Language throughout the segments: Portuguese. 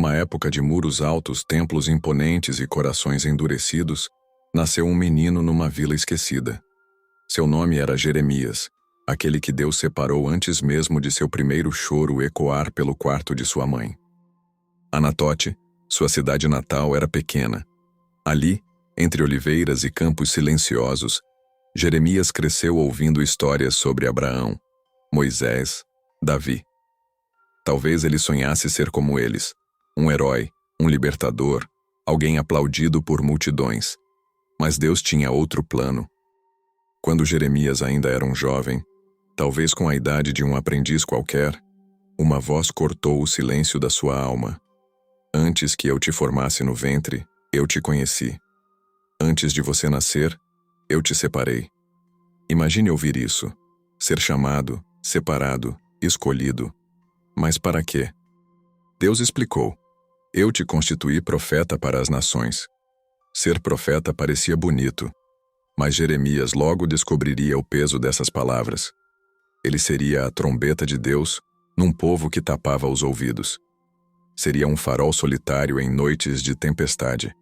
numa época de muros altos, templos imponentes e corações endurecidos, nasceu um menino numa vila esquecida. Seu nome era Jeremias, aquele que Deus separou antes mesmo de seu primeiro choro ecoar pelo quarto de sua mãe. Anatote, sua cidade natal, era pequena. Ali, entre oliveiras e campos silenciosos, Jeremias cresceu ouvindo histórias sobre Abraão, Moisés, Davi. Talvez ele sonhasse ser como eles, um herói, um libertador, alguém aplaudido por multidões. Mas Deus tinha outro plano. Quando Jeremias ainda era um jovem, talvez com a idade de um aprendiz qualquer, uma voz cortou o silêncio da sua alma. Antes que eu te formasse no ventre, eu te conheci. Antes de você nascer, eu te separei. Imagine ouvir isso. Ser chamado, separado, escolhido. Mas para quê? Deus explicou. Eu te constituí profeta para as nações. Ser profeta parecia bonito, mas Jeremias logo descobriria o peso dessas palavras. Ele seria a trombeta de Deus num povo que tapava os ouvidos. Seria um farol solitário em noites de tempestade.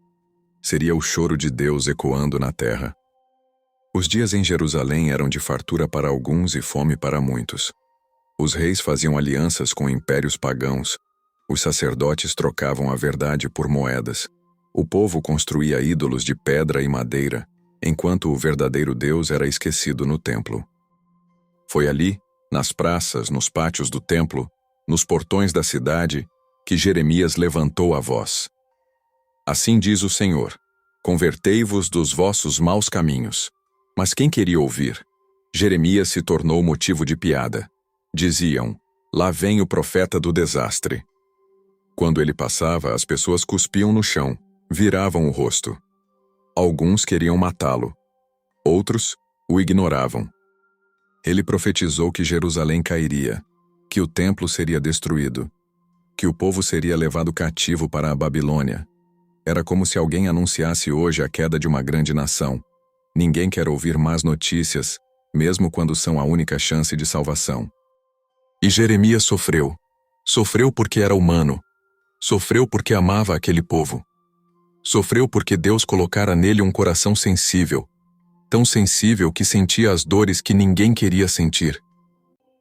Seria o choro de Deus ecoando na terra. Os dias em Jerusalém eram de fartura para alguns e fome para muitos. Os reis faziam alianças com impérios pagãos. Os sacerdotes trocavam a verdade por moedas. O povo construía ídolos de pedra e madeira, enquanto o verdadeiro Deus era esquecido no templo. Foi ali, nas praças, nos pátios do templo, nos portões da cidade, que Jeremias levantou a voz. Assim diz o Senhor: convertei-vos dos vossos maus caminhos. Mas quem queria ouvir? Jeremias se tornou motivo de piada. Diziam: lá vem o profeta do desastre. Quando ele passava, as pessoas cuspiam no chão, viravam o rosto. Alguns queriam matá-lo. Outros o ignoravam. Ele profetizou que Jerusalém cairia, que o templo seria destruído, que o povo seria levado cativo para a Babilônia. Era como se alguém anunciasse hoje a queda de uma grande nação. Ninguém quer ouvir más notícias, mesmo quando são a única chance de salvação. E Jeremias sofreu. Sofreu porque era humano. Sofreu porque amava aquele povo. Sofreu porque Deus colocara nele um coração sensível, tão sensível que sentia as dores que ninguém queria sentir.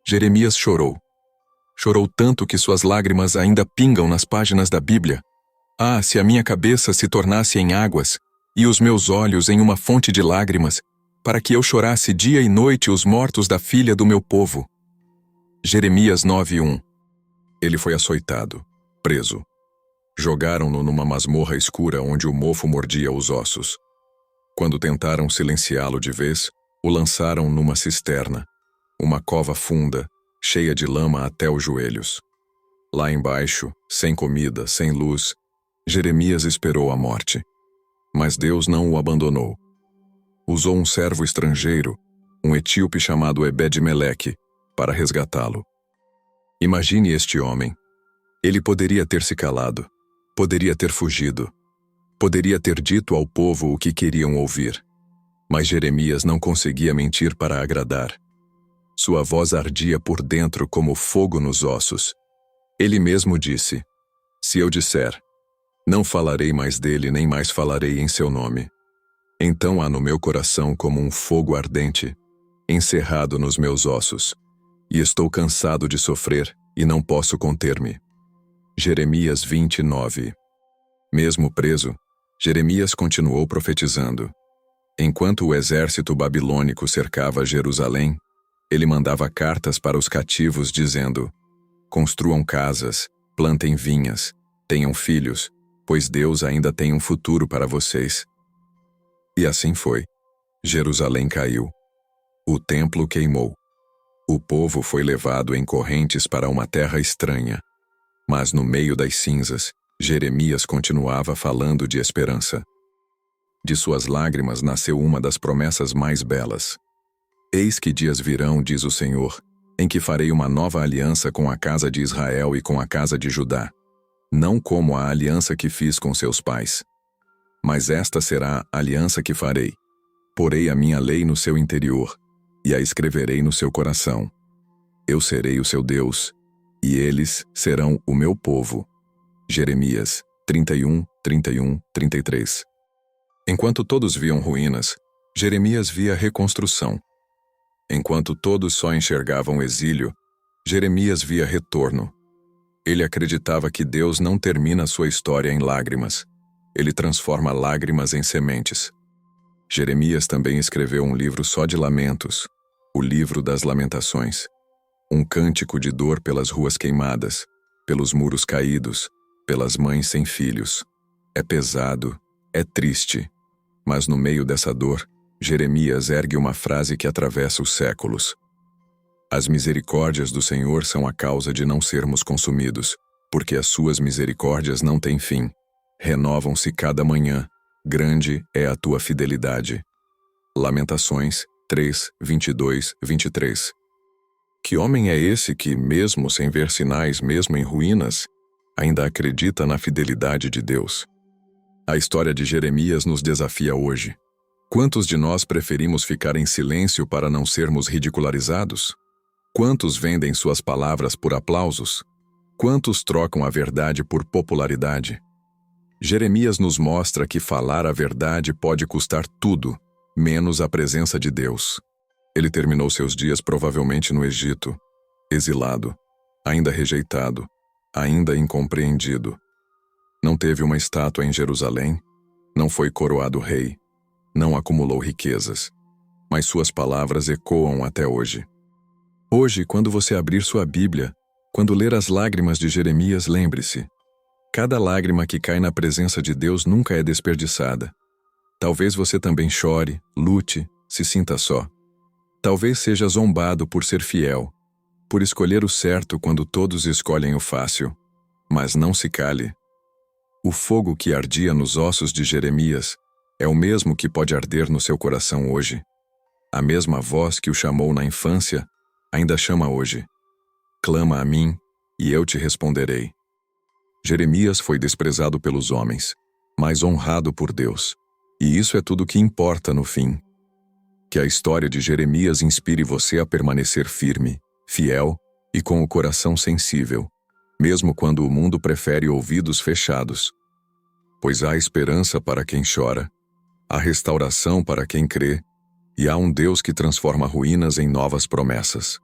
Jeremias chorou. Chorou tanto que suas lágrimas ainda pingam nas páginas da Bíblia. Ah, se a minha cabeça se tornasse em águas, e os meus olhos em uma fonte de lágrimas, para que eu chorasse dia e noite os mortos da filha do meu povo. Jeremias 9:1. Ele foi açoitado, preso. Jogaram-no numa masmorra escura onde o mofo mordia os ossos. Quando tentaram silenciá-lo de vez, o lançaram numa cisterna, uma cova funda, cheia de lama até os joelhos. Lá embaixo, sem comida, sem luz, Jeremias esperou a morte. Mas Deus não o abandonou. Usou um servo estrangeiro, um etíope chamado Ebed-Meleque, para resgatá-lo. Imagine este homem. Ele poderia ter se calado, poderia ter fugido, poderia ter dito ao povo o que queriam ouvir. Mas Jeremias não conseguia mentir para agradar. Sua voz ardia por dentro como fogo nos ossos. Ele mesmo disse: se eu disser, não falarei mais dele nem mais falarei em seu nome. Então há no meu coração como um fogo ardente, encerrado nos meus ossos, e estou cansado de sofrer e não posso conter-me. Jeremias 29. Mesmo preso, Jeremias continuou profetizando. Enquanto o exército babilônico cercava Jerusalém, ele mandava cartas para os cativos dizendo: construam casas, plantem vinhas, tenham filhos, pois Deus ainda tem um futuro para vocês. E assim foi. Jerusalém caiu. O templo queimou. O povo foi levado em correntes para uma terra estranha. Mas no meio das cinzas, Jeremias continuava falando de esperança. De suas lágrimas nasceu uma das promessas mais belas. Eis que dias virão, diz o Senhor, em que farei uma nova aliança com a casa de Israel e com a casa de Judá. Não como a aliança que fiz com seus pais. Mas esta será a aliança que farei. Porei a minha lei no seu interior, e a escreverei no seu coração. Eu serei o seu Deus, e eles serão o meu povo. Jeremias 31, 31, 33. Enquanto todos viam ruínas, Jeremias via reconstrução. Enquanto todos só enxergavam exílio, Jeremias via retorno. Ele acreditava que Deus não termina sua história em lágrimas. Ele transforma lágrimas em sementes. Jeremias também escreveu um livro só de lamentos, o Livro das Lamentações. Um cântico de dor pelas ruas queimadas, pelos muros caídos, pelas mães sem filhos. É pesado, é triste, mas no meio dessa dor, Jeremias ergue uma frase que atravessa os séculos. As misericórdias do Senhor são a causa de não sermos consumidos, porque as suas misericórdias não têm fim. Renovam-se cada manhã, grande é a tua fidelidade. Lamentações 3, 22, 23. Que homem é esse que, mesmo sem ver sinais, mesmo em ruínas, ainda acredita na fidelidade de Deus? A história de Jeremias nos desafia hoje. Quantos de nós preferimos ficar em silêncio para não sermos ridicularizados? Quantos vendem suas palavras por aplausos? Quantos trocam a verdade por popularidade? Jeremias nos mostra que falar a verdade pode custar tudo, menos a presença de Deus. Ele terminou seus dias provavelmente no Egito, exilado, ainda rejeitado, ainda incompreendido. Não teve uma estátua em Jerusalém, não foi coroado rei, não acumulou riquezas, mas suas palavras ecoam até hoje. Hoje, quando você abrir sua Bíblia, quando ler as lágrimas de Jeremias, lembre-se: cada lágrima que cai na presença de Deus nunca é desperdiçada. Talvez você também chore, lute, se sinta só. Talvez seja zombado por ser fiel, por escolher o certo quando todos escolhem o fácil. Mas não se cale. O fogo que ardia nos ossos de Jeremias é o mesmo que pode arder no seu coração hoje. A mesma voz que o chamou na infância ainda chama hoje. Clama a mim, e eu te responderei. Jeremias foi desprezado pelos homens, mas honrado por Deus. E isso é tudo que importa no fim. Que a história de Jeremias inspire você a permanecer firme, fiel e com o coração sensível, mesmo quando o mundo prefere ouvidos fechados. Pois há esperança para quem chora, há restauração para quem crê, e há um Deus que transforma ruínas em novas promessas.